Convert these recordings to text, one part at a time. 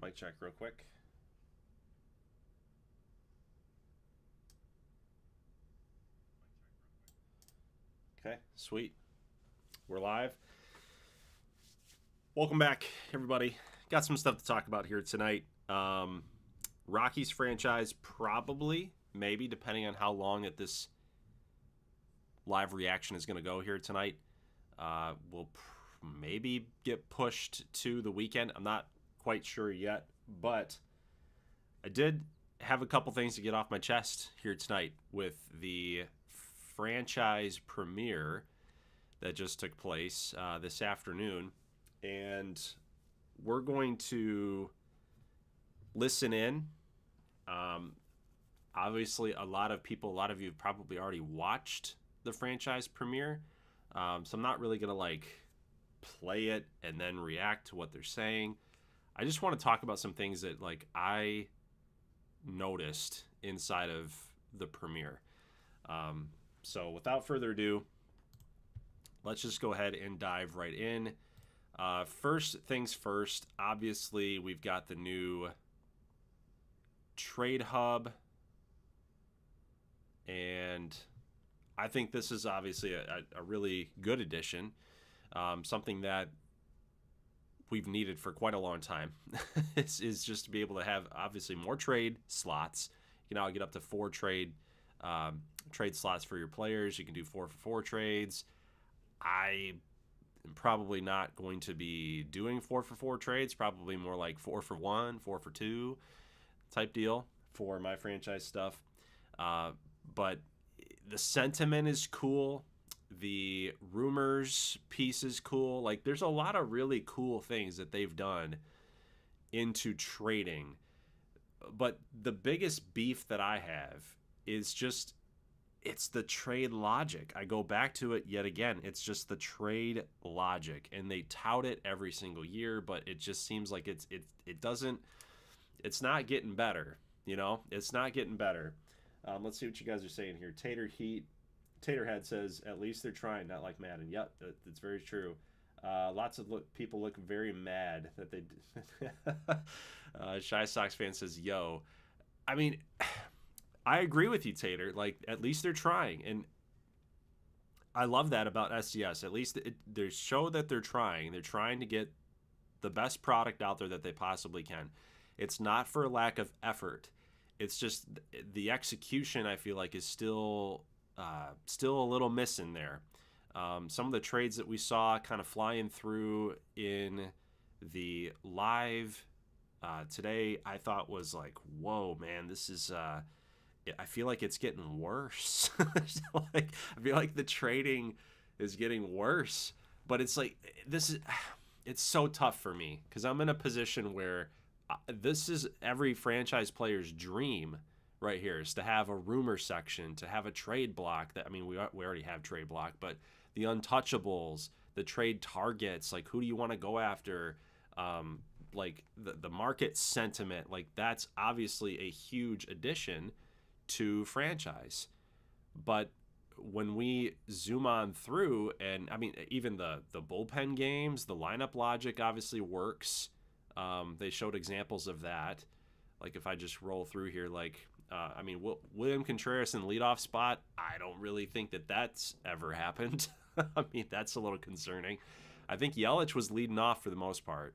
Mic check real quick. Okay, sweet. We're live. Welcome back, everybody. Got some stuff to talk about here tonight. Rockies franchise, probably, maybe, depending on how long that this live reaction is going to go here tonight. Will maybe get pushed to the weekend. I'm not quite sure yet, but I did have a couple things to get off my chest here tonight with the franchise premiere that just took place this afternoon. And we're going to listen in. Obviously, a lot of you have probably already watched the franchise premiere. So I'm not really going to play it and then react to what they're saying. I just want to talk about some things that I noticed inside of the premiere. So without further ado, let's just go ahead and dive right in. First things first, obviously we've got the new trade hub, and I think this is obviously a really good addition, something that we've needed for quite a long time. is just to be able to have obviously more trade slots. You can now get up to 4 trade slots for your players. You can do 4-for-4 trades. I am probably not going to be doing 4-for-4 trades. Probably more like 4-for-1, 4-for-2 type deal for my franchise stuff. But the sentiment is cool. The rumors piece is cool. There's a lot of really cool things that they've done into trading. But the biggest beef that I have is just, it's the trade logic. I go back to it yet again. It's just the trade logic, and they tout it every single year, but it just seems like it's not getting better. It's not getting better. Let's see what you guys are saying here. Taterhead says, at least they're trying, not like Madden. Yep, that's very true. Lots of people look very mad that they Shy Sox fan says, yo. I mean, I agree with you, Tater. At least they're trying. And I love that about SDS. At least they show that they're trying. They're trying to get the best product out there that they possibly can. It's not for lack of effort. It's just the execution, I feel like, is still a little missing there. Some of the trades that we saw kind of flying through in the live today, I thought was whoa, man, this is I feel like it's getting worse. I feel like the trading is getting worse, but it's it's so tough for me because I'm in a position where this is every franchise player's dream right here, is to have a rumor section, to have a trade block. We already have trade block, but the untouchables, the trade targets, who do you want to go after? The market sentiment, that's obviously a huge addition to franchise. But when we zoom on through, and even the bullpen games, the lineup logic obviously works. They showed examples of that. If I just roll through here, William Contreras in leadoff spot, I don't really think that that's ever happened. That's a little concerning. I think Yelich was leading off for the most part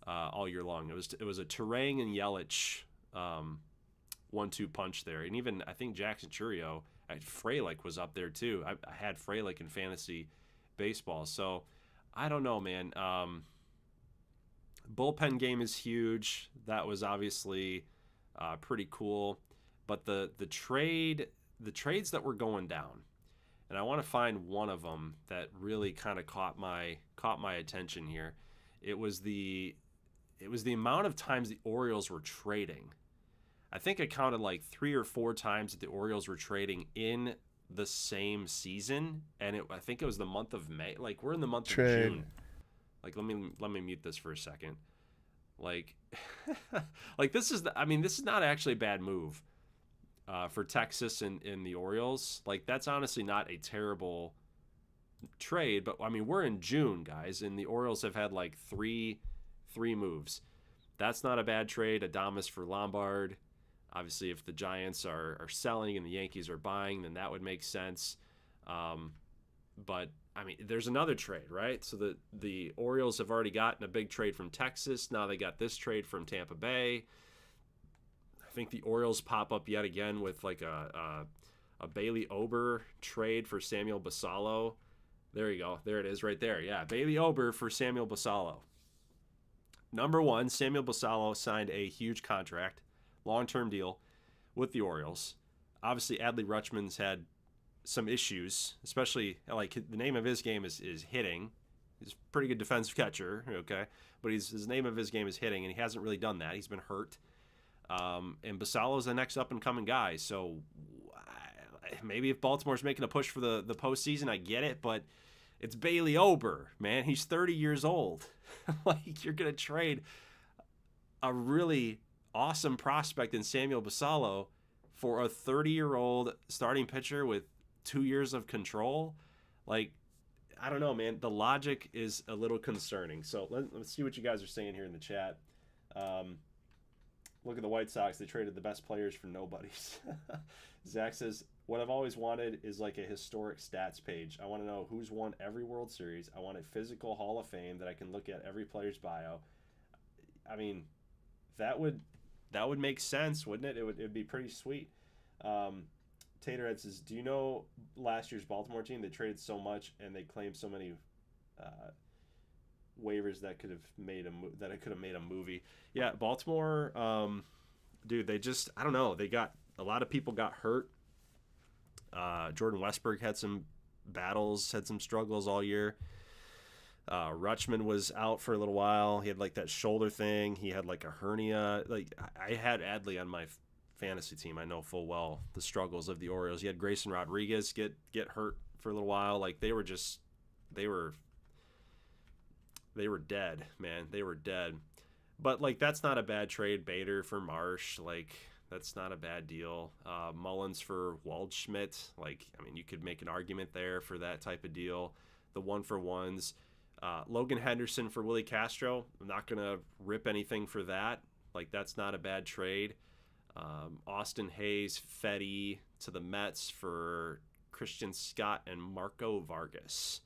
all year long. It was a Turang and Yelich 1-2 punch there, and even I think Jackson Churio, Frelick was up there too. I had Frelick in fantasy baseball, so I don't know, man. Bullpen game is huge. That was obviously pretty cool. But the trades that were going down, and I want to find one of them that really kind of caught my attention here. It was the amount of times the Orioles were trading. I think I counted 3 or 4 times that the Orioles were trading in the same season, and I think it was the month of May. We're in the month of June. Let me mute this for a second. This is not actually a bad move for Texas and the Orioles. That's honestly not a terrible trade, but we're in June, guys, and the Orioles have had 3 moves. That's not a bad trade. Adames for Lombard. Obviously, if the Giants are selling and the Yankees are buying, then that would make sense. But I mean, there's another trade, right? So the Orioles have already gotten a big trade from Texas. Now they got this trade from Tampa Bay. I think the Orioles pop up yet again with like a Bailey Ober trade for Samuel Basallo. There you go. There it is right there. Yeah, Bailey Ober for Samuel Basallo. Number one, Samuel Basallo signed a huge contract, long-term deal with the Orioles. Obviously, Adley Rutschman's had some issues, especially like the name of his game is hitting. He's a pretty good defensive catcher, okay, but his name of his game is hitting, and he hasn't really done that. He's been hurt. And Basallo's the next up-and-coming guy, so maybe if Baltimore's making a push for the postseason, I get it, but it's Bailey Ober, man. He's 30 years old. Like, you're going to trade a really awesome prospect in Samuel Basallo for a 30-year-old starting pitcher with 2 years of control? Like, I don't know, man. The logic is a little concerning. So let's see what you guys are saying here in the chat. Look at the White Sox. They traded the best players for nobodies. Zach says, what I've always wanted is like a historic stats page. I want to know who's won every World Series. I want a physical Hall of Fame that I can look at every player's bio. I mean, that would make sense, wouldn't it? It would be pretty sweet. Taterhead says, do you know last year's Baltimore team? They traded so much and they claimed so many waivers that could have made a movie. Yeah, Baltimore, dude, they just, I don't know. They got a lot of people got hurt. Jordan Westberg had some battles, had some struggles all year. Rutschman was out for a little while. He had like that shoulder thing. He had like a hernia. Like, I had Adley on my fantasy team. I know full well the struggles of the Orioles. You had Grayson Rodriguez get hurt for a little while. Like, they were dead, man. They were dead. But like, that's not a bad trade. Bader for Marsh, like, that's not a bad deal. Mullins for Waldschmidt, like, I mean, you could make an argument there for that type of deal. The 1-for-1s. Logan Henderson for Willie Castro. I'm not gonna rip anything for that. Like, that's not a bad trade. Austin Hayes, Fetty to the Mets for Christian Scott and Marco Vargas.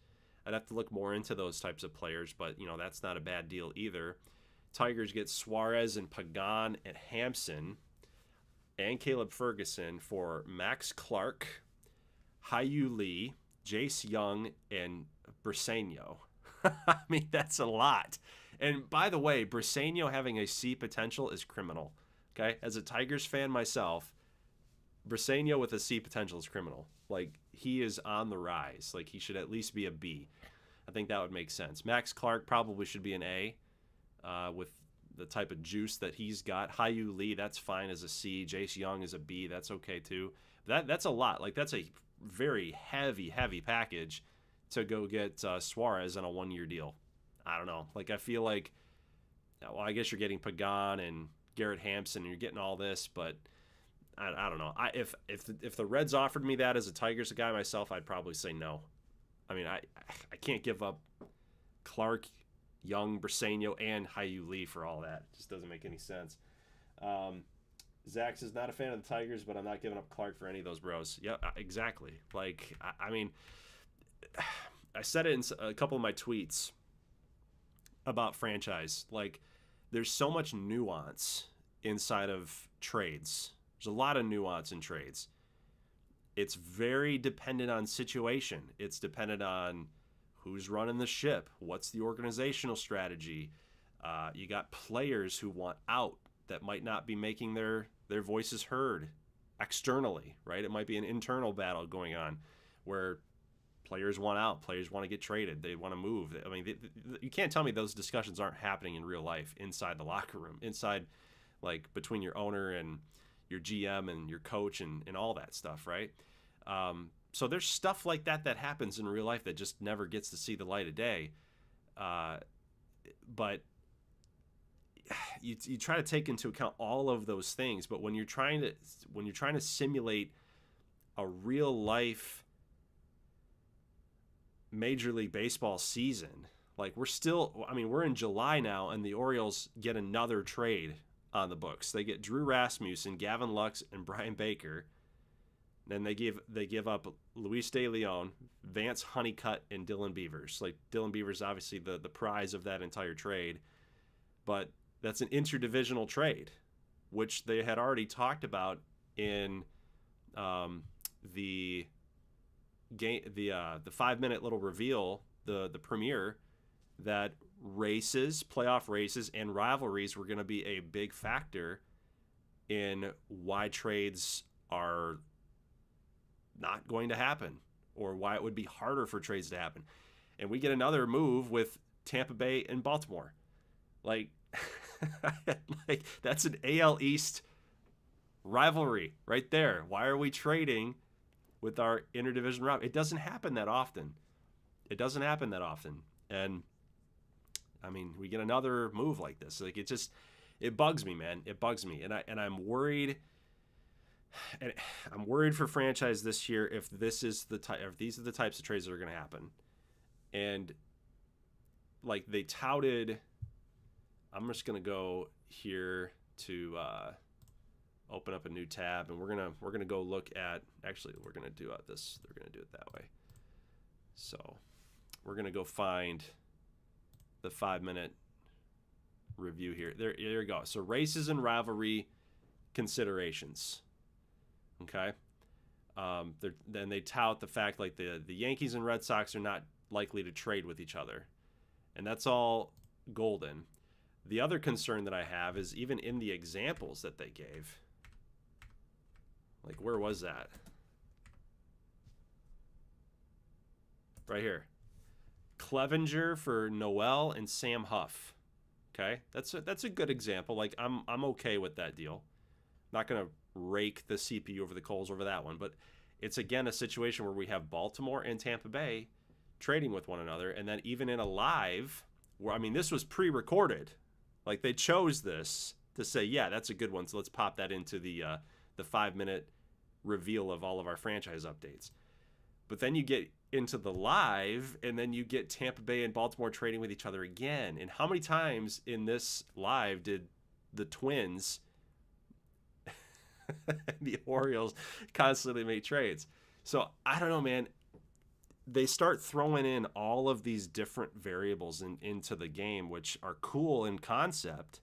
I'd have to look more into those types of players, but, you know, that's not a bad deal either. Tigers get Suarez and Pagan and Hampson and Caleb Ferguson for Max Clark, Hyu Lee, Jace Young, and Briseño. I mean, that's a lot. And by the way, Briseño having a C potential is criminal. Okay, as a Tigers fan myself, Briseño with a C potential is criminal. Like, he is on the rise. Like, he should at least be a B. I think that would make sense. Max Clark probably should be an A with the type of juice that he's got. Hyu Lee, that's fine as a C. Jace Young is a B. That's okay too. That's a lot. Like, that's a very heavy package to go get Suarez on a 1-year deal. I don't know. Like, I feel like, well, I guess you're getting Pagan and Garrett Hampson and you're getting all this, but I don't know. If the Reds offered me that as a Tigers guy myself, I'd probably say no. I mean, I can't give up Clark, Young, Briseño, and Hyu Lee for all that. It just doesn't make any sense. Zach says, not a fan of the Tigers, but I'm not giving up Clark for any of those bros. Yeah, exactly. Like, I mean, I said it in a couple of my tweets about franchise. Like, there's so much nuance inside of trades. There's a lot of nuance in trades. It's very dependent on situation. It's dependent on who's running the ship. What's the organizational strategy? You got players who want out that might not be making their voices heard externally, right? It might be an internal battle going on where players want out. Players want to get traded. They want to move. I mean, you can't tell me those discussions aren't happening in real life inside the locker room, inside, like, between your owner and your GM and your coach and all that stuff, right? So there's stuff like that happens in real life that just never gets to see the light of day. But you try to take into account all of those things. But when you're trying to simulate a real life Major League Baseball season, Like we're still, I mean, we're in July now, and the Orioles get another trade on the books. They get Drew Rasmussen, Gavin Lux, and Brian Baker. Then they give up Luis De Leon, Vance Honeycutt, and Dylan Beavers. Like Dylan Beavers, obviously the prize of that entire trade, but that's an interdivisional trade, which they had already talked about in the game, the 5-minute little reveal, the premiere, that races, playoff races, and rivalries were going to be a big factor in why trades are not going to happen, or why it would be harder for trades to happen. And we get another move with Tampa Bay and Baltimore. Like, like that's an AL East rivalry right there. Why are we trading with our interdivision rival? It doesn't happen that often. It doesn't happen that often. And I mean, we get another move like this. Like it bugs me, man. It bugs me. And I'm worried. And I'm worried for franchise this year if these are the types of trades that are going to happen. And like they touted, I'm just going to go here to open up a new tab, and we're gonna go look at. Actually, we're gonna do this. They're gonna do it that way. So we're gonna go find the 5-minute review here. There you go. So races and rivalry considerations. Okay. Then they tout the fact like the Yankees and Red Sox are not likely to trade with each other, and that's all golden. The other concern that I have is even in the examples that they gave. Like, where was that? Right here. Clevenger for Noel and Sam Huff. Okay, that's a good example. Like, I'm okay with that deal. Not gonna rake the CPU over the coals over that one, but it's again a situation where we have Baltimore and Tampa Bay trading with one another, and then even in a live, where I mean this was pre-recorded, like they chose this to say, yeah, that's a good one, so let's pop that into the 5-minute reveal of all of our franchise updates. But then you get into the live, and then you get Tampa Bay and Baltimore trading with each other again. And how many times in this live did the Twins and the Orioles constantly make trades? So I don't know, man. They start throwing in all of these different variables into the game, which are cool in concept.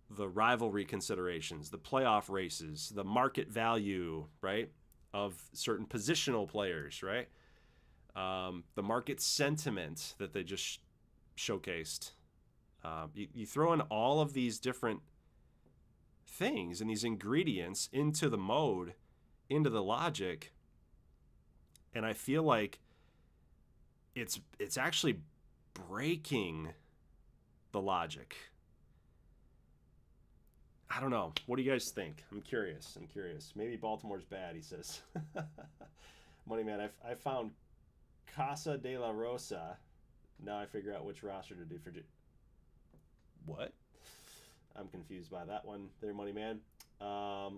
The rivalry considerations, the playoff races, the market value, right, of certain positional players, right? The market sentiment that they just showcased. You throw in all of these different things and these ingredients into the mode, into the logic, and I feel like it's actually breaking the logic. I don't know. What do you guys think? I'm curious. Maybe Baltimore's bad, he says. Money man, I found Casa de la Rosa. Now I figure out which roster to do for what? I'm confused by that one there, Money man.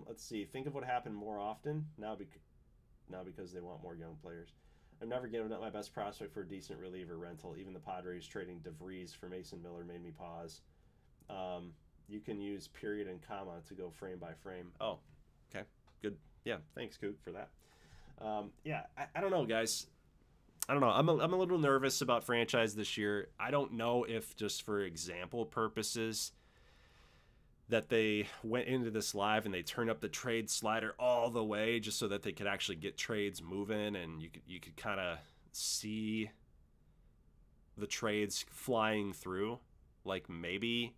Let's see. Think of what happened more often. Now because they want more young players. I've never given up my best prospect for a decent reliever rental. Even the Padres trading DeVries for Mason Miller made me pause. You can use period and comma to go frame by frame. Oh, okay. Good. Yeah, thanks, Coop, for that. Yeah, I don't know, guys. I don't know. I'm a little nervous about franchise this year. I don't know if just for example purposes that they went into this live and they turned up the trade slider all the way just so that they could actually get trades moving, and you could kind of see the trades flying through. Like maybe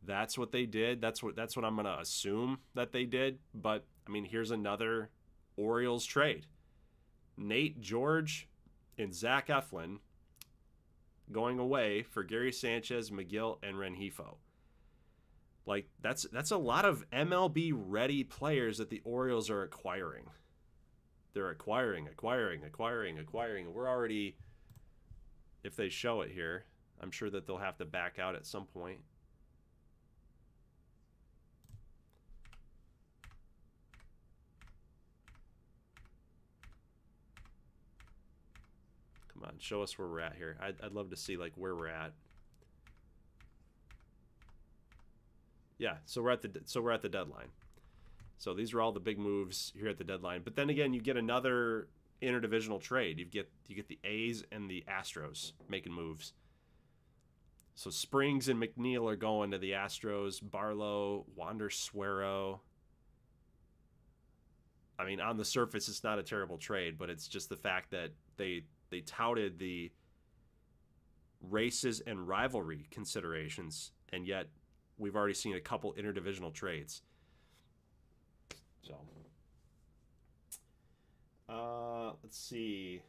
that's what they did. That's what I'm going to assume that they did. But I mean, here's another Orioles trade. Nate George and Zach Eflin going away for Gary Sanchez, McGill, and Rengifo. Like that's a lot of MLB ready players that the Orioles are acquiring. They're acquiring. And we're already, if they show it here, I'm sure that they'll have to back out at some point. Come on, show us where we're at here. I'd love to see like where we're at. Yeah, so we're at the deadline. So these are all the big moves here at the deadline. But then again, you get another interdivisional trade. You get the A's and the Astros making moves. So Springs and McNeil are going to the Astros. Barlow, Wander Suero. I mean, on the surface, it's not a terrible trade, but it's just the fact that they touted the races and rivalry considerations, and yet we've already seen a couple interdivisional trades. So, let's see.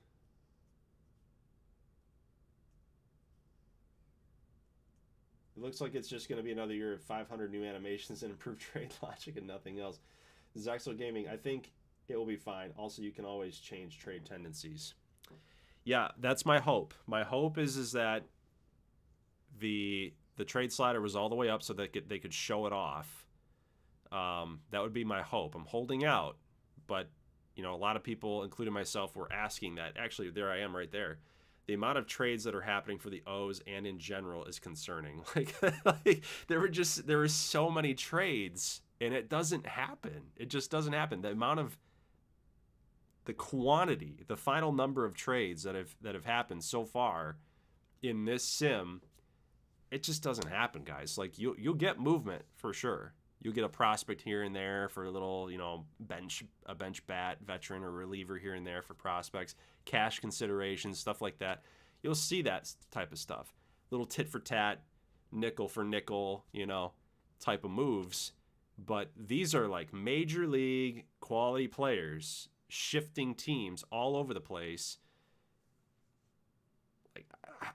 It looks like it's just going to be another year of 500 new animations and improved trade logic and nothing else. Zaxo Gaming, I think it will be fine. Also, you can always change trade tendencies. Yeah, that's my hope. My hope is that the trade slider was all the way up so that they could show it off. That would be my hope. I'm holding out, but you know, a lot of people, including myself, were asking that. Actually, there I am right there. The amount of trades that are happening for the O's and in general is concerning. Like there were so many trades, and it doesn't happen. It just doesn't happen. The quantity, the final number of trades that have happened so far in this sim, it just doesn't happen, guys. Like you'll get movement for sure. You'll get a prospect here and there for a little, you know, bench bat veteran or reliever here and there for prospects, cash considerations, stuff like that. You'll see that type of stuff. Little tit for tat, nickel for nickel, you know, type of moves. But these are like major league quality players shifting teams all over the place.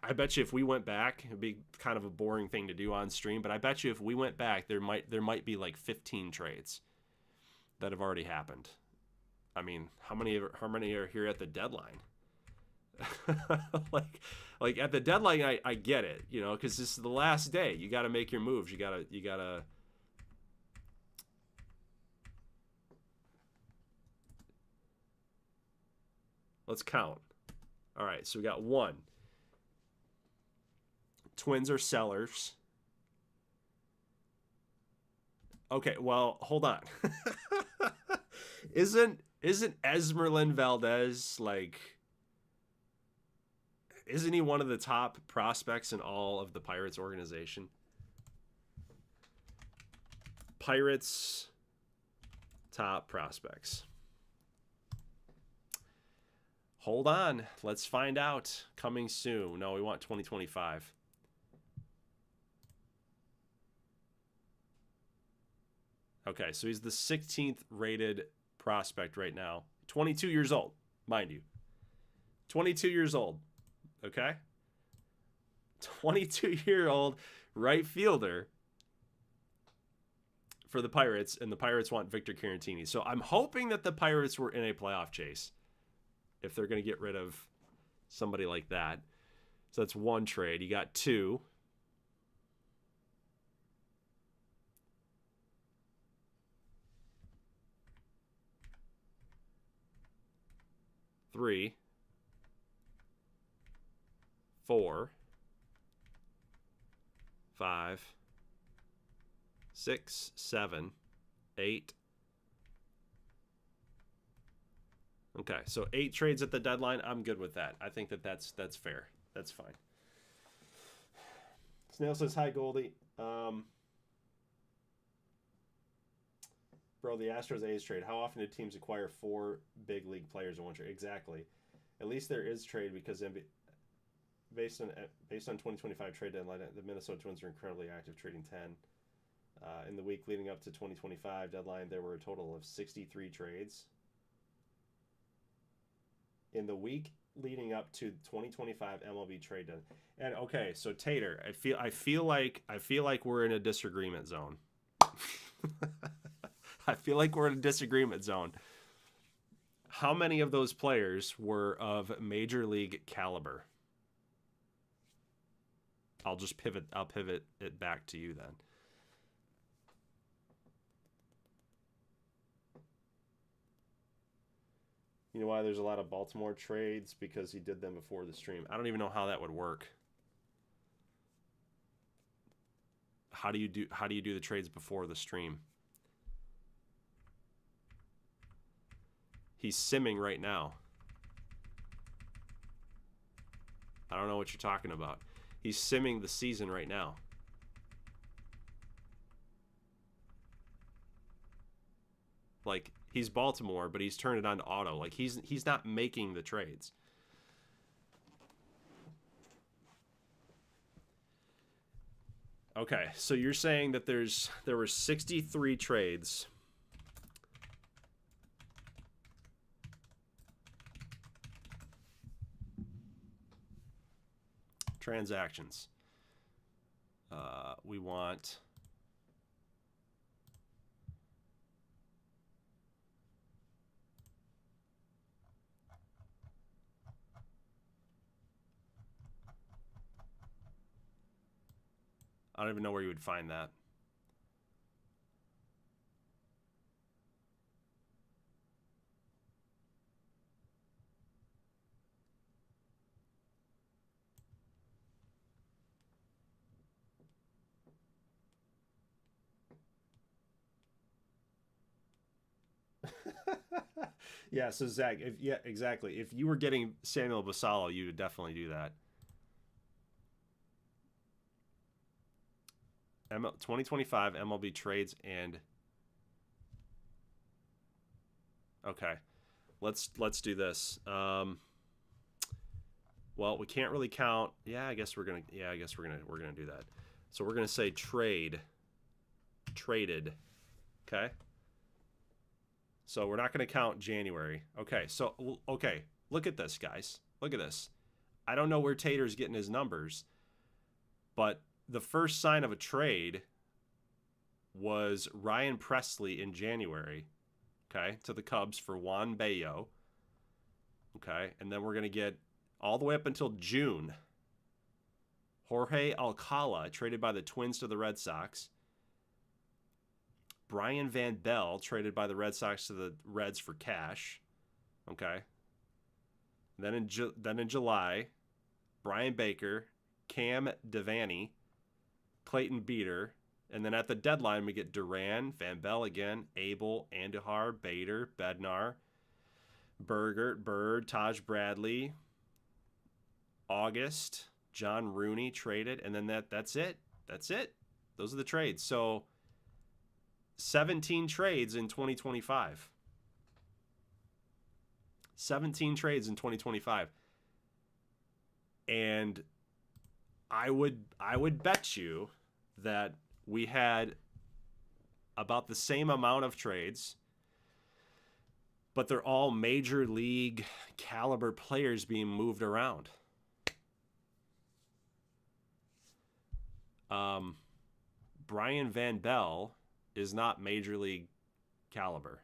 I bet you if we went back, it'd be kind of a boring thing to do on stream, but I bet you if we went back, there might be like 15 trades that have already happened. I mean, how many are here at the deadline? like at the deadline, I get it, you know, because this is the last day. You got to make your moves. You gotta. Let's count. All right, so we got 1. Twins are sellers. Okay, well, hold on. Isn't Esmeralyn Valdez like? Isn't he one of the top prospects in all of the Pirates organization? Pirates top prospects. Hold on. Let's find out. Coming soon. No, we want 2025. Okay, so he's the 16th rated prospect right now. 22 years old, mind you. 22 years old, okay? 22-year-old right fielder for the Pirates, and the Pirates want Victor Caratini. So I'm hoping that the Pirates were in a playoff chase if they're going to get rid of somebody like that. So that's 1 trade. You got 2. Three, 4, 5, 6, 7, 8. Okay, so 8 trades at the deadline. I'm good with that. I think that's fair. That's fine. Snail says, hi, Goldie. Bro, the Astros A's trade. How often do teams acquire 4 big league players in one trade? Exactly. At least there is trade because based on 2025 trade deadline, the Minnesota Twins are incredibly active, trading 10. In the week leading up to 2025 deadline, there were a total of 63 trades. In the week leading up to 2025 MLB trade deadline. And okay, so Tater, I feel like we're in a disagreement zone. I feel like we're in a disagreement zone. How many of those players were of major league caliber? I'll pivot it back to you then. You know why there's a lot of Baltimore trades? Because he did them before the stream. I don't even know how that would work. How do you do the trades before the stream? He's simming right now. I don't know what you're talking about. He's simming the season right now. Like, he's Baltimore, but he's turned it on to auto. Like, he's not making the trades. Okay, so you're saying that there were 63 trades. Transactions. We want I don't even know where you would find that. Yeah, so Zach, yeah, exactly. If you were getting Samuel Basallo, you would definitely do that. 2025 MLB trades and okay, let's do this. Well, we can't really count. Yeah, I guess we're gonna do that. So we're gonna say traded. Okay. So we're not gonna count January. Okay. So okay, look at this, guys. Look at this. I don't know where Tater's getting his numbers, but the first sign of a trade was Ryan Presley in January, okay, to the Cubs for Juan Bello, okay, and then we're going to get all the way up until June. Jorge Alcala traded by the Twins to the Red Sox. Brian Van Bell traded by the Red Sox to the Reds for cash, okay. Then in July, Brian Baker, Cam Devaney, Clayton Beeter, and then at the deadline we get Duran, Van Bell again, Abel, Andujar, Bader, Bednar, Bergert, Bird, Taj Bradley, August, John Rooney traded, and then that's it. That's it. Those are the trades. So 17 trades in 2025. 17 trades in 2025. And I would bet you that we had about the same amount of trades, but they're all major league caliber players being moved around. Brian Van Bell is not major league caliber.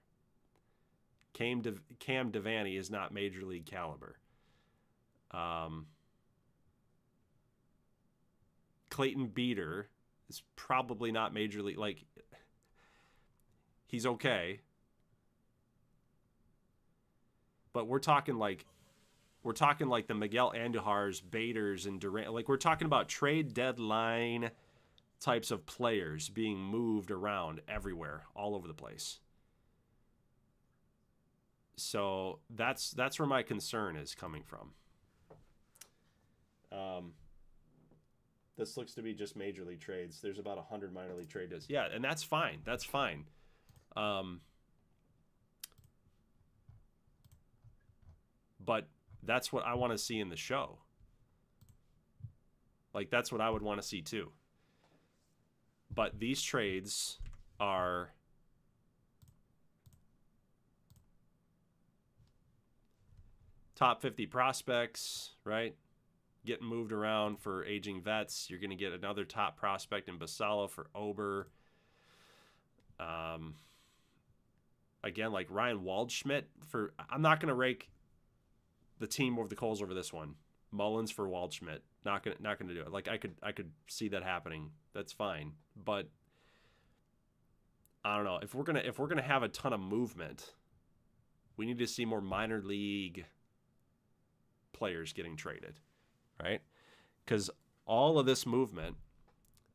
Cam Devaney is not major league caliber. Clayton Beeter is probably not major league. Like, he's okay, but we're talking like the Miguel Andujars, Baders, and Durant. Like, we're talking about trade deadline types of players being moved around everywhere, all over the place. So that's where my concern is coming from. This looks to be just major league trades. There's about 100 minor league trades. Yeah, and that's fine. That's fine. But that's what I want to see in the show. Like, that's what I would want to see too. But these trades are top 50 prospects, right? Getting moved around for aging vets. You're going to get another top prospect in Basallo for Ober. Again, like Ryan Waldschmidt for. I'm not going to rake the team over the coals over this one. Mullins for Waldschmidt. Not gonna do it. Like, I could see that happening. That's fine. But I don't know if we're gonna have a ton of movement. We need to see more minor league players getting traded, right? Because all of this movement,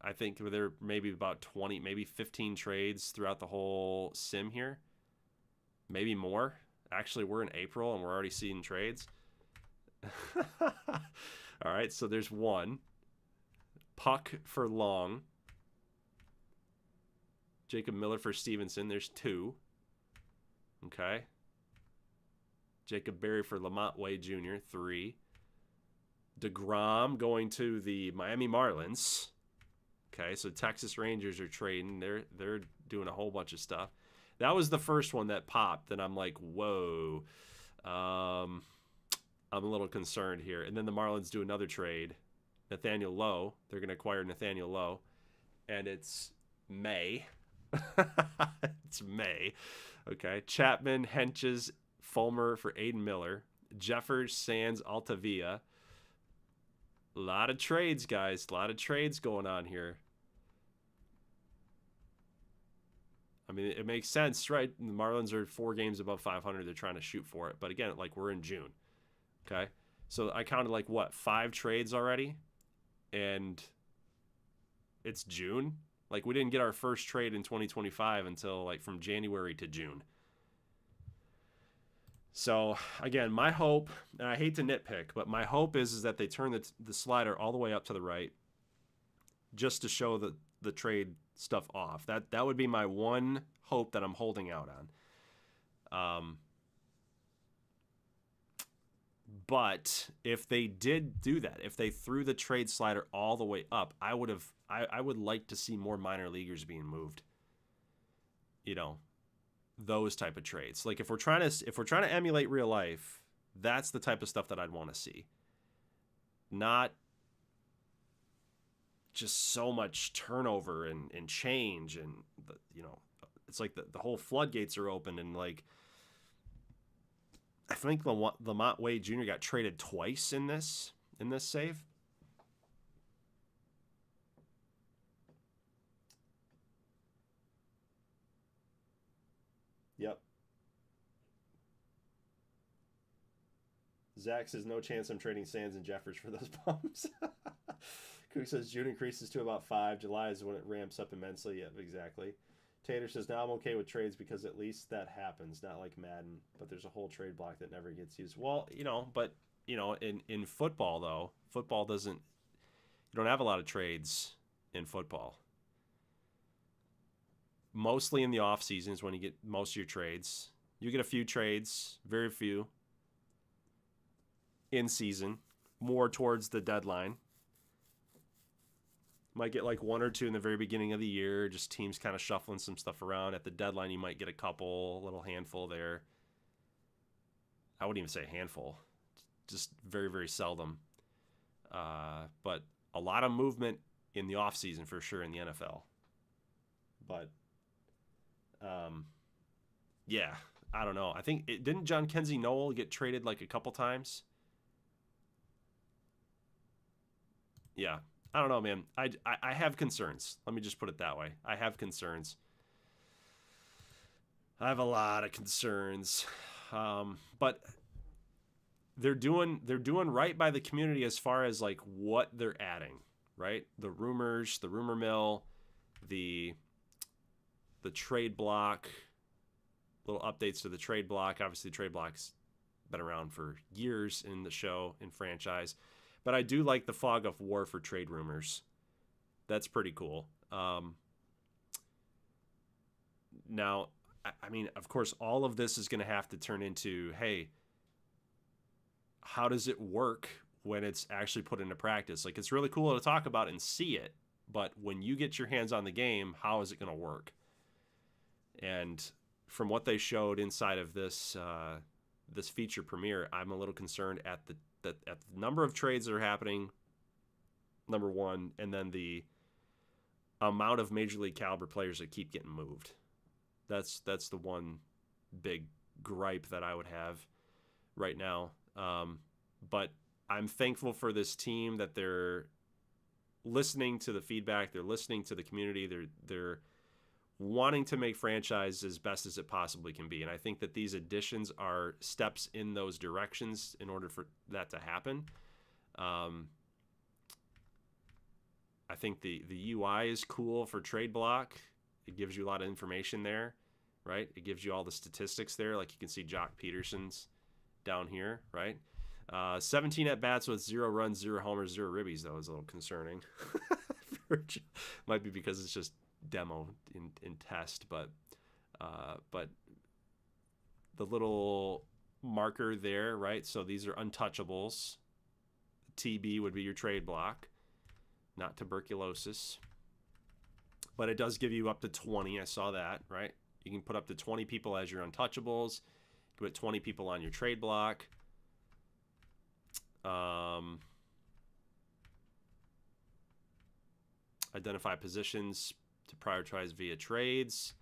I think there may be about 20, maybe 15 trades throughout the whole sim here, maybe more. Actually, we're in April and we're already seeing trades. All right, so there's one. Puck for Long. Jacob Miller for Stevenson. There's two. Okay. Jacob Berry for Lamont Wade Jr. 3. DeGrom going to the Miami Marlins. Okay, so Texas Rangers are trading. They're doing a whole bunch of stuff. That was the first one that popped, and I'm like, whoa. I'm a little concerned here. And then the Marlins do another trade. Nathaniel Lowe. They're going to acquire Nathaniel Lowe. And it's May. It's May. Okay. Chapman, Henches, Fulmer for Aiden Miller. Jeffers, Sands, Altavia. A lot of trades, guys. A lot of trades going on here. I mean, it makes sense, right? The Marlins are 4 games above 500. They're trying to shoot for it. But again, like, we're in June. Okay. So I counted like what, 5 trades already? And it's June. Like, we didn't get our first trade in 2025 until like from January to June. So again, my hope, and I hate to nitpick, but my hope is that they turn the slider all the way up to the right just to show the trade stuff off. That would be my one hope that I'm holding out on. But if they did do that, if they threw the trade slider all the way up, I would like to see more minor leaguers being moved. You know, those type of trades. Like if we're trying to emulate real life, that's the type of stuff that I'd want to see. Not just so much turnover and change and it's like the whole floodgates are open and like I think Lamont Wade Jr. got traded twice in this save. Yep. Zach says no chance I'm trading Sands and Jeffers for those bums. Cook says June increases to about 5. July is when it ramps up immensely. Yep, exactly. Tater says, now I'm okay with trades because at least that happens, not like Madden, but there's a whole trade block that never gets used. Well, in football, though, football doesn't, you don't have a lot of trades in football. Mostly in the off season is when you get most of your trades. You get a few trades, very few in season, more towards the deadline. Might get like 1 or 2 in the very beginning of the year, just teams kind of shuffling some stuff around. At the deadline, you might get a couple, a little handful there. I wouldn't even say a handful, just very, very seldom. But a lot of movement in the offseason for sure in the NFL. But, yeah, I don't know. I think, didn't John Kenzie Noel get traded like a couple times? Yeah. I don't know, man. I have concerns. Let me just put it that way. I have concerns. I have a lot of concerns. But they're doing right by the community as far as like what they're adding, right? The rumors, the rumor mill, the trade block, little updates to the trade block. Obviously, the trade block's been around for years in the show, in franchise. But I do like the fog of war for trade rumors. That's pretty cool. Now, I mean, of course, all of this is going to have to turn into, hey, how does it work when it's actually put into practice? Like, it's really cool to talk about and see it, but when you get your hands on the game, how is it going to work? And from what they showed inside of this this feature premiere, I'm a little concerned at the number of trades that are happening, number one, and then the amount of major league caliber players that keep getting moved. That's the one big gripe that I would have right now. But I'm thankful for this team that they're listening to the feedback. They're listening to the community. They're wanting to make franchise as best as it possibly can be. And I think that these additions are steps in those directions in order for that to happen. I think the UI is cool for trade block. It gives you a lot of information there, right? It gives you all the statistics there. Like you can see Jock Peterson's down here, right? 17 at bats with 0 runs, 0 homers, 0 ribbies, though, is a little concerning. Might be because it's just demo in test, but the little marker there, right? So these are untouchables. TB would be your trade block, not tuberculosis. But it does give you up to 20. I saw that, right? You can put up to 20 people as your untouchables. You can put 20 people on your trade block. Identify positions to prioritize via trades.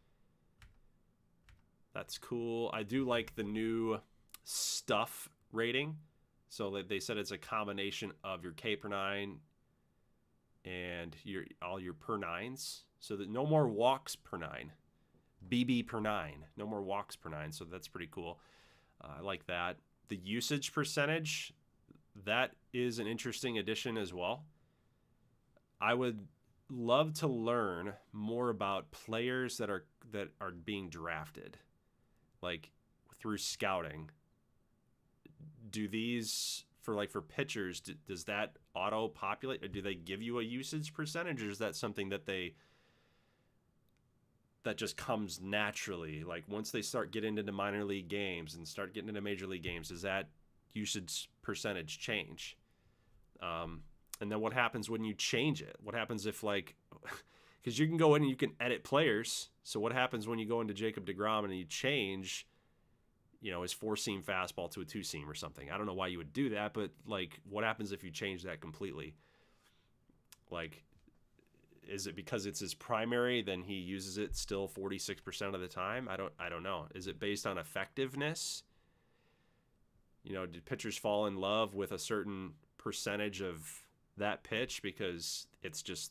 That's cool. I do like the new stuff rating. So they said it's a combination of your K per 9 and all your per 9s. So that no more walks per 9. BB per 9. No more walks per 9. So that's pretty cool. I like that. The usage percentage, that is an interesting addition as well. I would love to learn more about players that are being drafted, like through scouting. Do these for pitchers, does that auto populate, or do they give you a usage percentage, or is that something that just comes naturally? Like once they start getting into minor league games and start getting into major league games, does that usage percentage change? And then what happens when you change it? What happens if because you can go in and you can edit players. So what happens when you go into Jacob deGrom and you change, his 4-seam fastball to a 2-seam or something? I don't know why you would do that, but what happens if you change that completely? Is it because it's his primary, then he uses it still 46% of the time? I don't know. Is it based on effectiveness? Did pitchers fall in love with a certain percentage of that pitch because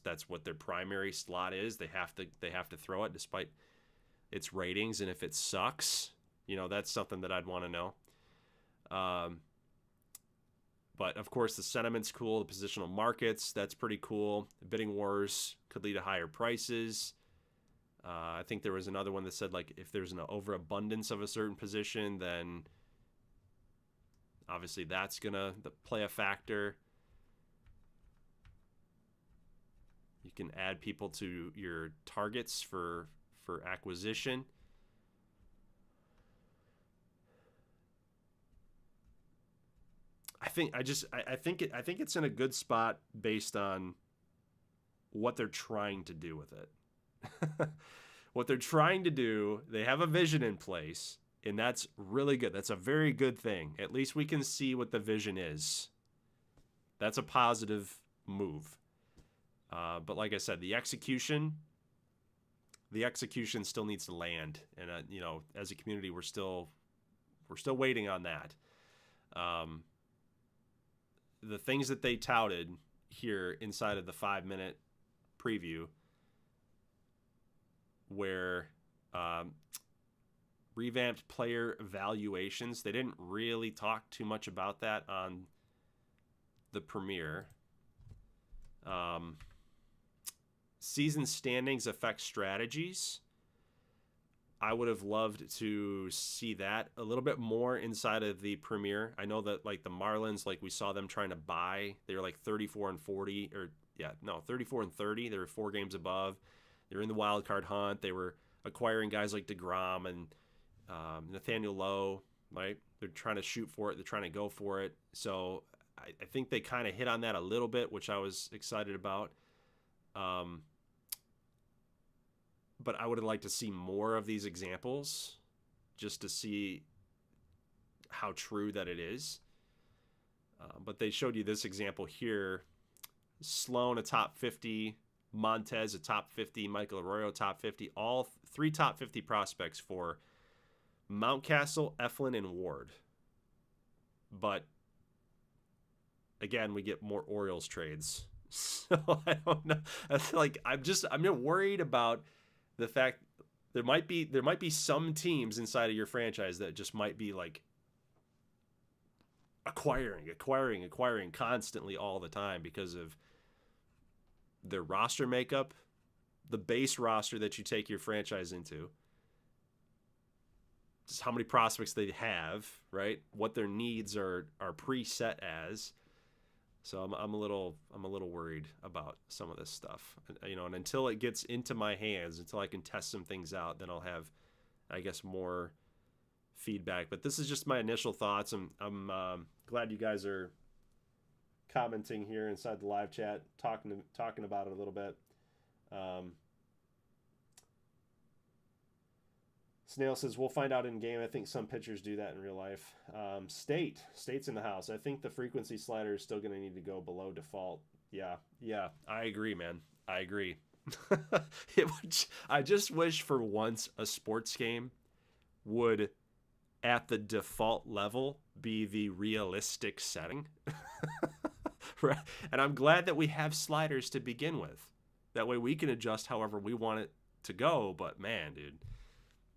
that's what their primary slot is? They have to throw it despite its ratings, and if it sucks, that's something that I'd want to know. But of course, the sentiment's cool. The positional markets, that's pretty cool. The bidding wars could lead to higher prices. I think there was another one that said if there's an overabundance of a certain position, then obviously that's gonna play a factor. You can add people to your targets for acquisition. I think it's in a good spot based on what they're trying to do with it. What they're trying to do, they have a vision in place, and that's really good. That's a very good thing. At least we can see what the vision is. That's a positive move. But like I said, the execution still needs to land, and as a community, we're still waiting on that. The things that they touted here inside of the 5-minute preview, where revamped player evaluations, they didn't really talk too much about that on the premiere. Season standings affect strategies. I would have loved to see that a little bit more inside of the premiere. I know that the Marlins, we saw them trying to buy. They were 34 and 40, 34 and 30. They were 4 games above. They were in the wild card hunt. They were acquiring guys like DeGrom and Nathaniel Lowe, right? They're trying to shoot for it. They're trying to go for it. So I think they kind of hit on that a little bit, which I was excited about. But I would have liked to see more of these examples just to see how true that it is. But they showed you this example here. Sloan, a top 50. Montez, a top 50. Michael Arroyo, top 50. All 3 top 50 prospects for Mountcastle, Eflin, and Ward. But, again, we get more Orioles trades. So I don't know. I'm worried about The fact there might be some teams inside of your franchise that just might be like acquiring constantly all the time because of their roster makeup, the base roster that you take your franchise into, just how many prospects they have, right? What their needs are preset as. So I'm a little worried about some of this stuff, and until it gets into my hands, until I can test some things out, then I'll have, I guess, more feedback. But this is just my initial thoughts. I'm glad you guys are commenting here inside the live chat, talking about it a little bit. Snail says, we'll find out in game. I think some pitchers do that in real life. State's in the house. I think the frequency slider is still going to need to go below default. Yeah, I agree, man. I agree. I just wish for once a sports game would, at the default level, be the realistic setting. Right? And I'm glad that we have sliders to begin with. That way we can adjust however we want it to go. But man, dude,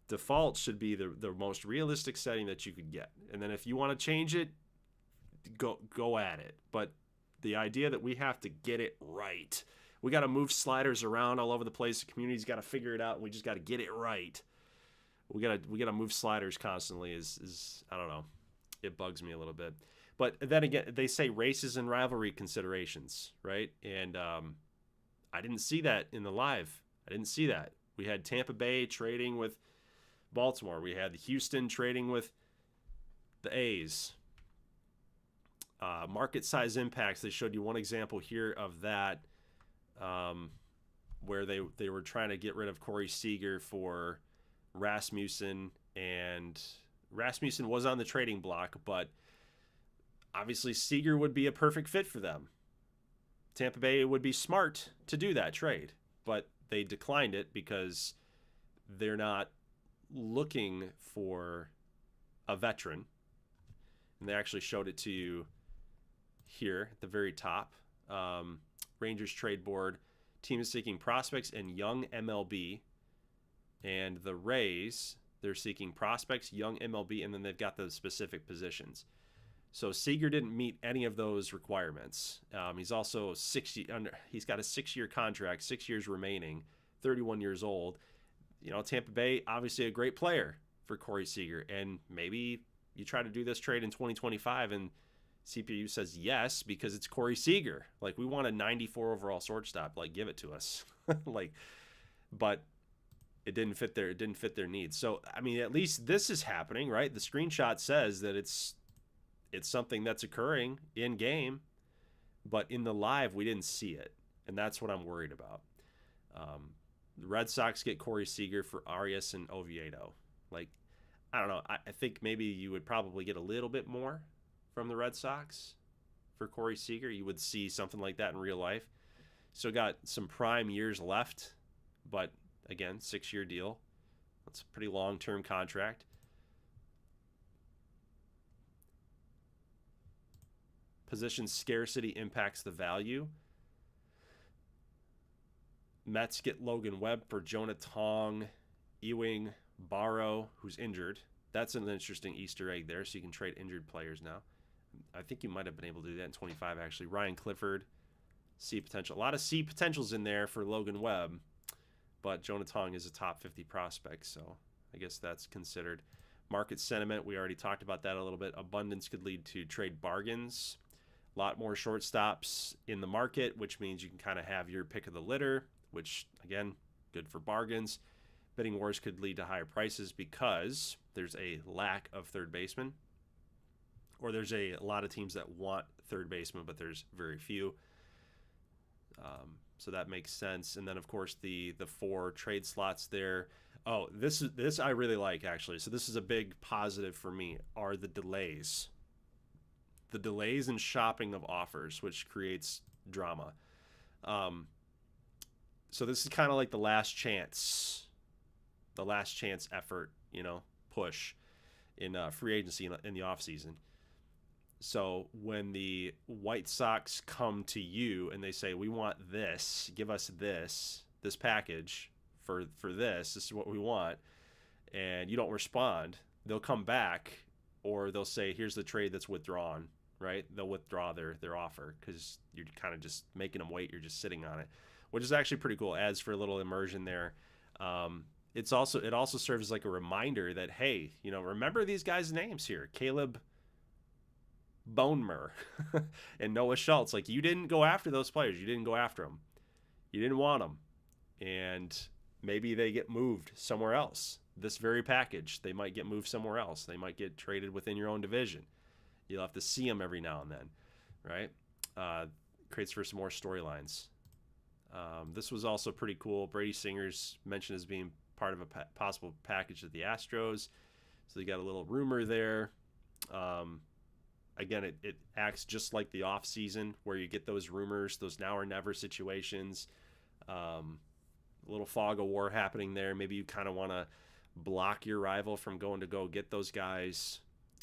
default should be the most realistic setting that you could get. And then if you want to change it, go at it. But the idea that we have to get it right, we got to move sliders around all over the place. The community's got to figure it out, and we just got to get it right. We got to move sliders constantly. Is I don't know, it bugs me a little bit. But then again, they say races and rivalry considerations, right? And I didn't see that in the live. I didn't see that. We had Tampa Bay trading with Baltimore. We had Houston trading with the A's. Market size impacts. They showed you one example here of that, where they were trying to get rid of Corey Seager for Rasmussen, and Rasmussen was on the trading block, but obviously Seager would be a perfect fit for them. Tampa Bay would be smart to do that trade, but they declined it because they're not looking for a veteran. And they actually showed it to you here at the very top. Rangers trade board, team is seeking prospects and young MLB. And the Rays, they're seeking prospects, young MLB, and then they've got the specific positions. So Seager didn't meet any of those requirements. He's also he's got a 6-year contract, 6 years remaining, 31 years old. Tampa Bay, obviously a great player for Corey Seager. And maybe you try to do this trade in 2025 and CPU says yes because it's Corey Seager. Like, we want a 94 overall shortstop. Like, give it to us. But it didn't fit their needs. So, I mean, at least this is happening, right? The screenshot says that it's something that's occurring in game, but in the live, we didn't see it. And that's what I'm worried about. The Red Sox get Corey Seager for Arias and Oviedo. Like, I don't know. I think maybe you would probably get a little bit more from the Red Sox for Corey Seager. You would see something like that in real life. So got some prime years left, but again, 6-year deal. That's a pretty long-term contract. Position scarcity impacts the value. Mets get Logan Webb for Jonah Tong, Ewing, Barrow, who's injured. That's an interesting Easter egg there, so you can trade injured players now. I think you might have been able to do that in 25, actually. Ryan Clifford, C potential. A lot of C potentials in there for Logan Webb, but Jonah Tong is a top 50 prospect, so I guess that's considered. Market sentiment, we already talked about that a little bit. Abundance could lead to trade bargains. A lot more shortstops in the market, which means you can kind of have your pick of the litter, which, again, good for bargains. Bidding wars could lead to higher prices because there's a lack of third baseman, or there's a lot of teams that want third baseman, but there's very few. So that makes sense. And then, of course, the 4 trade slots there. Oh, this I really like, actually. So this is a big positive for me, are the delays. The delays in shopping of offers, which creates drama. So this is kind of like the last chance effort, push in free agency in the offseason. So when the White Sox come to you and they say, we want this, give us this package for this. This is what we want, and you don't respond, they'll come back, or they'll say, here's the trade that's withdrawn, right? They'll withdraw their offer because you're kind of just making them wait. You're just sitting on it, which is actually pretty cool. Adds for a little immersion there. It also serves as like a reminder that, hey, remember these guys' names here: Caleb Bonemer and Noah Schultz. Like, you didn't go after those players. You didn't go after them. You didn't want them, and maybe they get moved somewhere else. This very package, they might get moved somewhere else. They might get traded within your own division. You'll have to see them every now and then, right? Creates for some more storylines. This was also pretty cool. Brady Singer's mentioned as being part of a possible package of the Astros. So you got a little rumor there. Again, it acts just like the offseason where you get those rumors, those now or never situations. A little fog of war happening there. Maybe you kind of want to block your rival from going to go get those guys.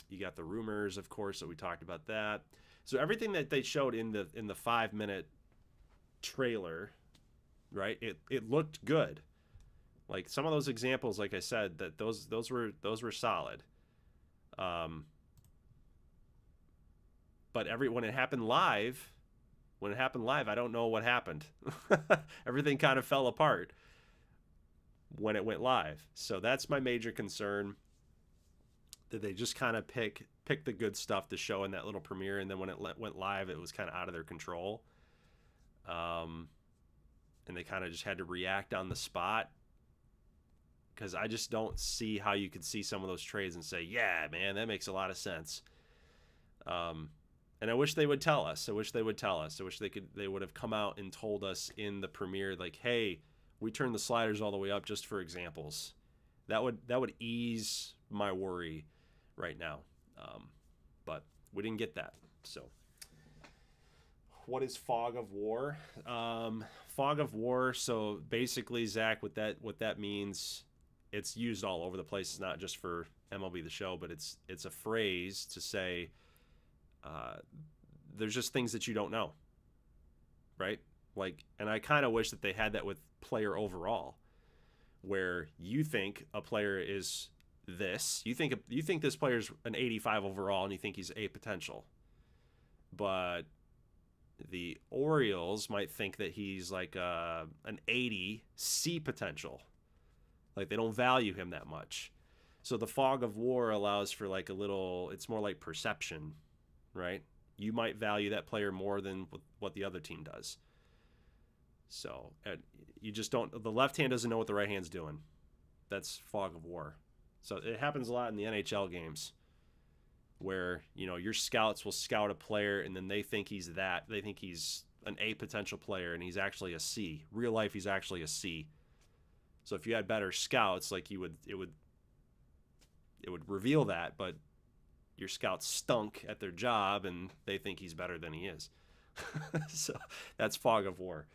You got the rumors, of course, that we talked about that. So everything that they showed in the 5-minute trailer, right? It looked good. Like some of those examples, like I said, that those were solid. But when it happened live, I don't know what happened. Everything kind of fell apart when it went live. So that's my major concern, that they just kind of pick the good stuff to show in that little premiere, and then when it went live, it was kind of out of their control. And they kind of just had to react on the spot, because I just don't see how you could see some of those trades and say, yeah, man, that makes a lot of sense. And I wish they would tell us. I wish they would have come out and told us in the premiere, like, hey, we turned the sliders all the way up just for examples. That would ease my worry right now. But we didn't get that. So what is fog of war? Fog of war. So basically, Zach, what that means, it's used all over the place. It's not just for MLB The Show, but it's a phrase to say, there's just things that you don't know, right? Like, and I kind of wish that they had that with player overall, where you think a player is this, you think this player's an 85 overall, and you think he's A potential, but the Orioles might think that he's like an 80 C potential. Like, they don't value him that much. So the fog of war allows for like a little, it's more like perception, right? You might value that player more than what the other team does. So you just don't, the left hand doesn't know what the right hand's doing. That's fog of war. So it happens a lot in the NHL games where, your scouts will scout a player and then they think he's an A potential player, and he's actually a C. Real life, he's actually a C. So if you had better scouts, like it would reveal that, but your scouts stunk at their job and they think he's better than he is. So that's fog of war.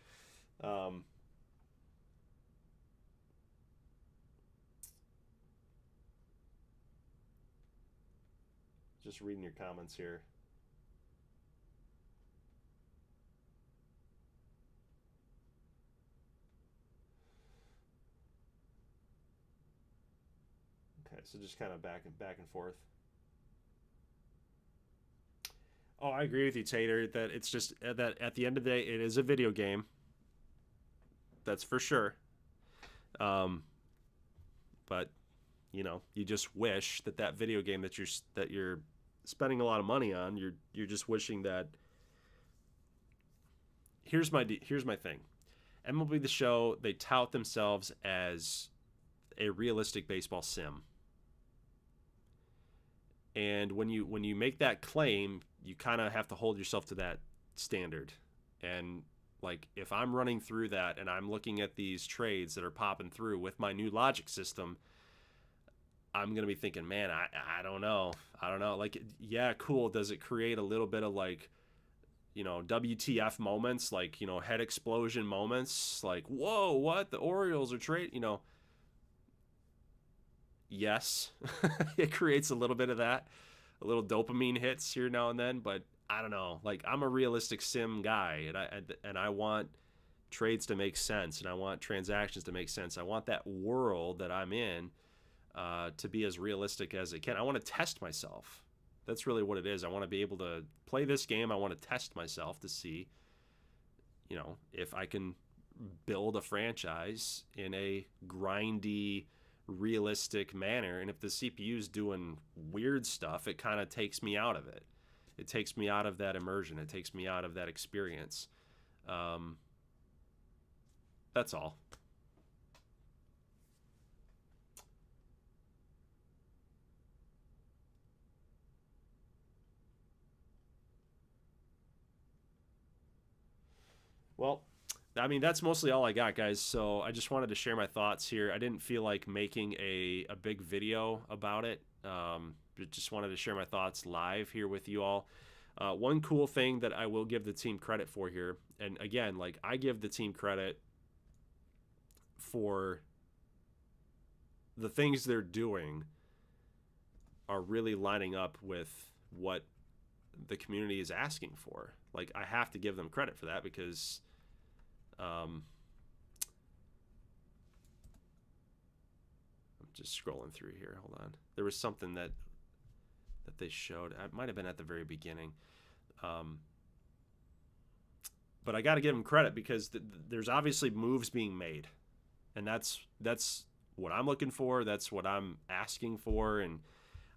Just reading your comments here. Okay, so just kind of back and forth. Oh, I agree with you, Tater, that it's just that at the end of the day, it is a video game. That's for sure. But you just wish that video game that you're spending a lot of money on, you're just wishing that. Here's my thing. MLB The Show, they tout themselves as a realistic baseball sim. And when you make that claim, you kind of have to hold yourself to that standard. And like, if I'm running through that and I'm looking at these trades that are popping through with my new logic system, I'm going to be thinking, man, I don't know. Like, yeah, cool. Does it create a little bit of like, WTF moments, like, head explosion moments, like, whoa, what? The Orioles are Yes, it creates a little bit of that, a little dopamine hits here now and then, but I don't know. Like, I'm a realistic sim guy, and I want trades to make sense, and I want transactions to make sense. I want that world that I'm in to be as realistic as it can. I want to test myself. That's really what it is. I want to be able to play this game. I want to test myself to see, if I can build a franchise in a grindy, realistic manner. And if the CPU's doing weird stuff, it kind of takes me out of it. It takes me out of that immersion. It takes me out of that experience. That's all. Well, I mean, that's mostly all I got, guys. So I just wanted to share my thoughts here. I didn't feel like making a big video about it. But just wanted to share my thoughts live here with you all. One cool thing that I will give the team credit for here, and again, like, I give the team credit for the things they're doing are really lining up with what the community is asking for. Like, I have to give them credit for that because I'm just scrolling through here. Hold on. There was something that they showed. It might have been at the very beginning. But I got to give them credit because there's obviously moves being made. And that's what I'm looking for. That's what I'm asking for. And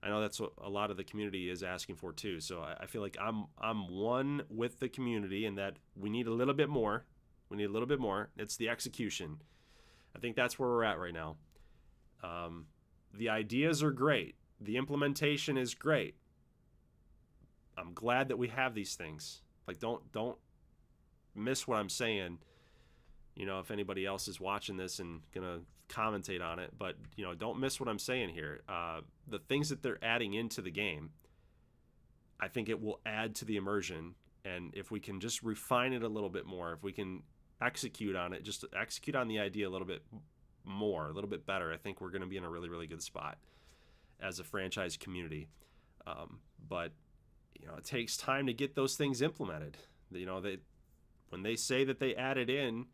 I know that's what a lot of the community is asking for too. So I feel like I'm one with the community in that we need a little bit more. We need a little bit more. It's the execution. I think that's where we're at right now. The ideas are great. The implementation is great. I'm glad that we have these things. Like, don't miss what I'm saying. If anybody else is watching this and gonna commentate on it, but don't miss what I'm saying here. The things that they're adding into the game, I think it will add to the immersion. And if we can just refine it a little bit more, if we can execute on it, just execute on the idea a little bit more, a little bit better, I think we're going to be in a really, really good spot as a franchise community. But it takes time to get those things implemented. When they say that they added in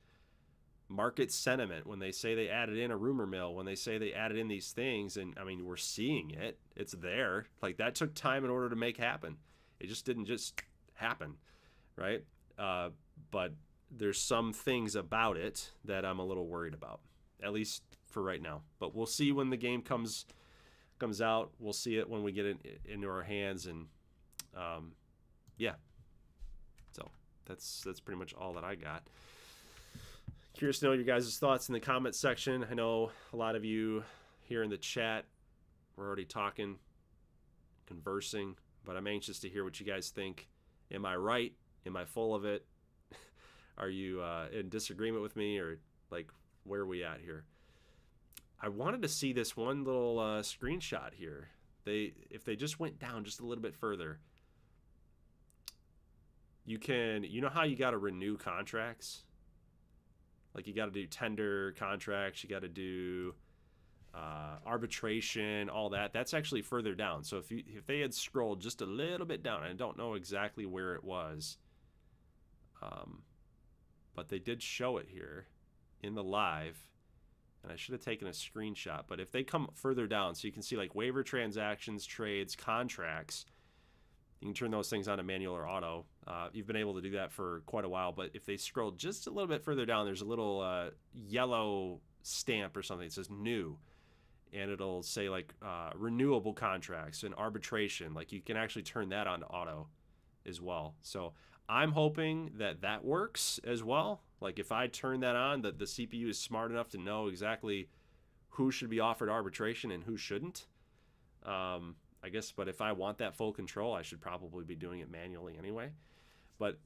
market sentiment, when they say they added in a rumor mill, when they say they added in these things, and I mean, we're seeing it, it's there. Like, that took time in order to make happen. It just didn't just happen, right? But there's some things about it that I'm a little worried about, at least for right now. But we'll see when the game comes out. We'll see it when we get it into our hands, and yeah. So that's pretty much all that I got. Curious to know your guys' thoughts in the comment section. I know a lot of you here in the chat, we're already talking, conversing, but I'm anxious to hear what you guys think. Am I right? Am I full of it? Are you in disagreement with me, or like, where are we at here? I wanted to see this one little screenshot here. If they just went down just a little bit further, you know how you got to renew contracts? Like, you got to do tender contracts, you got to do arbitration, all that. That's actually further down. So if they had scrolled just a little bit down, I don't know exactly where it was, but they did show it here in the live, and I should have taken a screenshot. But if they come further down, so you can see like waiver transactions, trades, contracts, you can turn those things on to manual or auto. You've been able to do that for quite a while, but if they scroll just a little bit further down, there's a little yellow stamp or something that says new, and it'll say like renewable contracts and arbitration. Like, you can actually turn that on to auto as well. So I'm hoping that works as well. Like, if I turn that on, that the CPU is smart enough to know exactly who should be offered arbitration and who shouldn't. I guess, but if I want that full control, I should probably be doing it manually anyway. But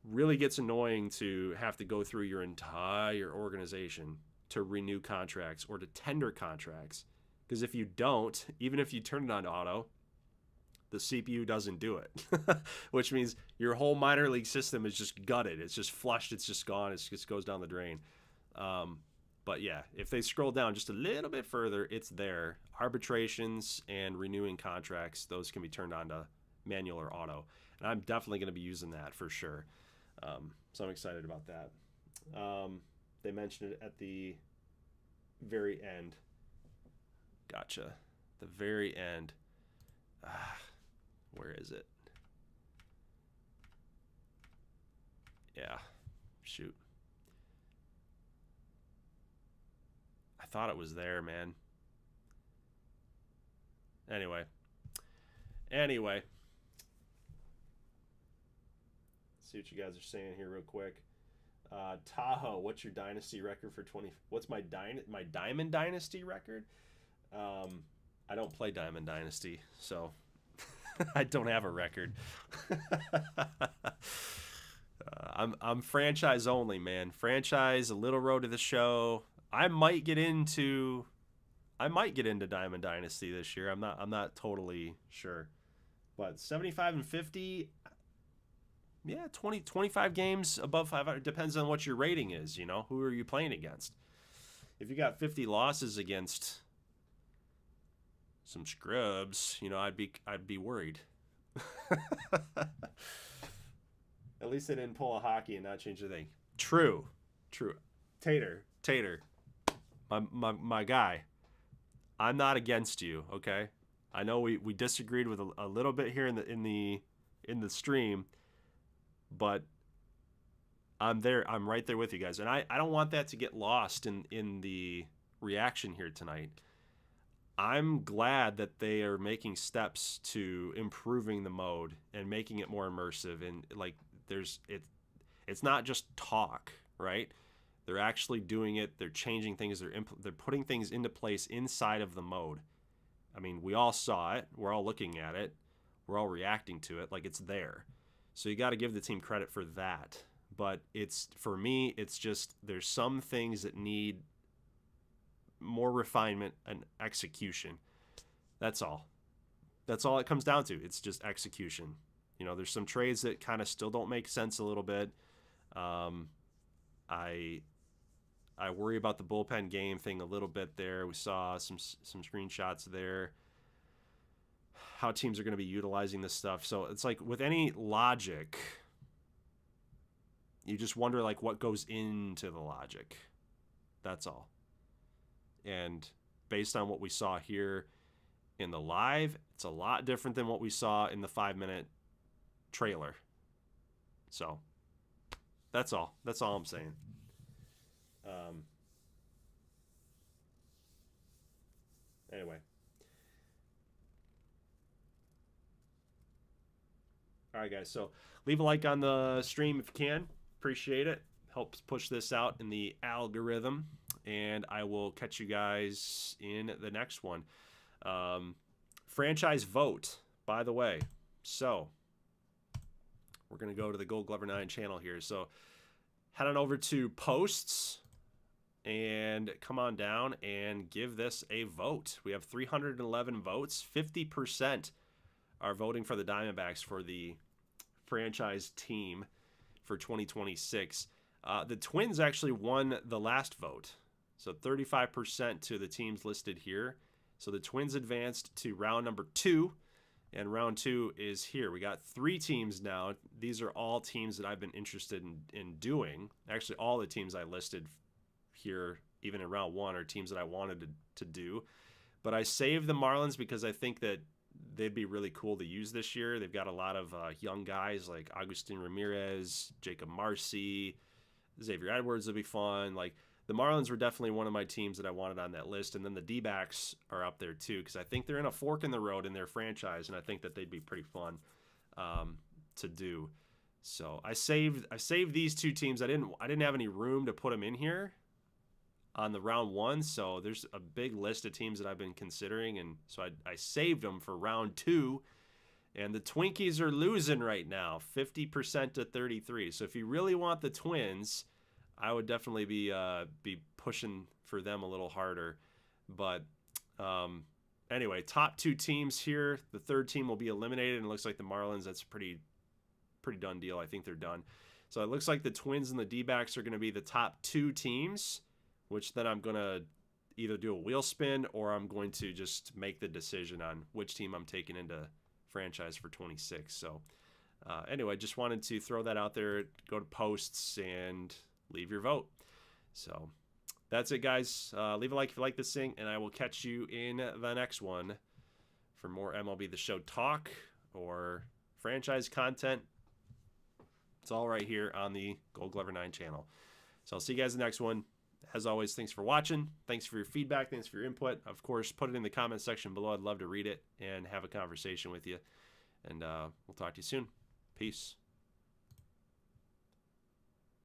really gets annoying to have to go through your entire organization to renew contracts or to tender contracts. Because if you don't, even if you turn it on to auto, the CPU doesn't do it, which means your whole minor league system is just gutted. It's just flushed. It's just gone. It just goes down the drain. But yeah, if they scroll down just a little bit further, it's there. Arbitrations and renewing contracts, those can be turned on to manual or auto. And I'm definitely going to be using that for sure. So I'm excited about that. They mentioned it at the very end. Gotcha. The very end. Where is it? Yeah. Shoot. I thought it was there, man. Anyway. See what you guys are saying here real quick. Tahoe, what's your dynasty record for 20? What's my Diamond Dynasty record? I don't play Diamond Dynasty, so I don't have a record. I'm franchise only, man. Franchise, a little road to the show. I might get into Diamond Dynasty this year. I'm not totally sure. But 75 and 50, yeah, 25 games above 500. Depends on what your rating is, you know. Who are you playing against? If you got 50 losses against some scrubs, you know, I'd be worried. At least they didn't pull a hockey and not change the thing. True. Tater, my guy. I'm not against you, okay? I know we disagreed with a little bit here in the stream, but I'm there. I'm right there with you guys, and I don't want that to get lost in the reaction here tonight. I'm glad that they are making steps to improving the mode and making it more immersive, and like it's not just talk, right? They're actually doing it. They're changing things. They're putting things into place inside of the mode. I mean, we all saw it. We're all looking at it. We're all reacting to it like it's there. So you got to give the team credit for that. But for me, it's just there's some things that need more refinement and execution. That's all. That's all it comes down to. It's just execution. You know, there's some trades that kind of still don't make sense a little bit. I worry about the bullpen game thing a little bit there. We saw some screenshots there. How teams are going to be utilizing this stuff. So it's like with any logic, you just wonder like what goes into the logic. That's all. And based on what we saw here in the live, it's a lot different than what we saw in the 5-minute trailer. So that's all. That's all I'm saying. Anyway. All right, guys. So leave a like on the stream if you can. Appreciate it. Helps push this out in the algorithm. And I will catch you guys in the next one. Franchise vote, by the way. So we're going to go to the Gold Glover 9 channel here. So head on over to posts and come on down and give this a vote. We have 311 votes. 50% are voting for the Diamondbacks for the franchise team for 2026. The Twins actually won the last vote. So 35% to the teams listed here. So the Twins advanced to round number 2. And round 2 is here. We got 3 teams now. These are all teams that I've been interested in doing. Actually, all the teams I listed here, even in round 1, are teams that I wanted to do. But I saved the Marlins because I think that they'd be really cool to use this year. They've got a lot of young guys like Agustin Ramirez, Jacob Marcy, Xavier Edwards will be fun. Like the Marlins were definitely one of my teams that I wanted on that list. And then the D-backs are up there too, because I think they're in a fork in the road in their franchise, and I think that they'd be pretty fun to do. So I saved these 2 teams. I didn't have any room to put them in here on the round 1, so there's a big list of teams that I've been considering, and so I saved them for round 2. And the Twinkies are losing right now, 50% to 33. So if you really want the Twins, I would definitely be pushing for them a little harder. But anyway, top 2 teams here. The third team will be eliminated, and it looks like the Marlins, that's a pretty done deal. I think they're done. So it looks like the Twins and the D-backs are going to be the top 2 teams, which then I'm going to either do a wheel spin or I'm going to just make the decision on which team I'm taking into franchise for 26. So anyway, just wanted to throw that out there. Go to posts and leave your vote. So that's it, guys. Leave a like if you like this thing, and I will catch you in the next one for more MLB The Show talk or franchise content. It's all right here on the Gold Glover 9 channel. So I'll see you guys in the next one. As always, thanks for watching. Thanks for your feedback. Thanks for your input. Of course, put it in the comment section below. I'd love to read it and have a conversation with you. And we'll talk to you soon. Peace.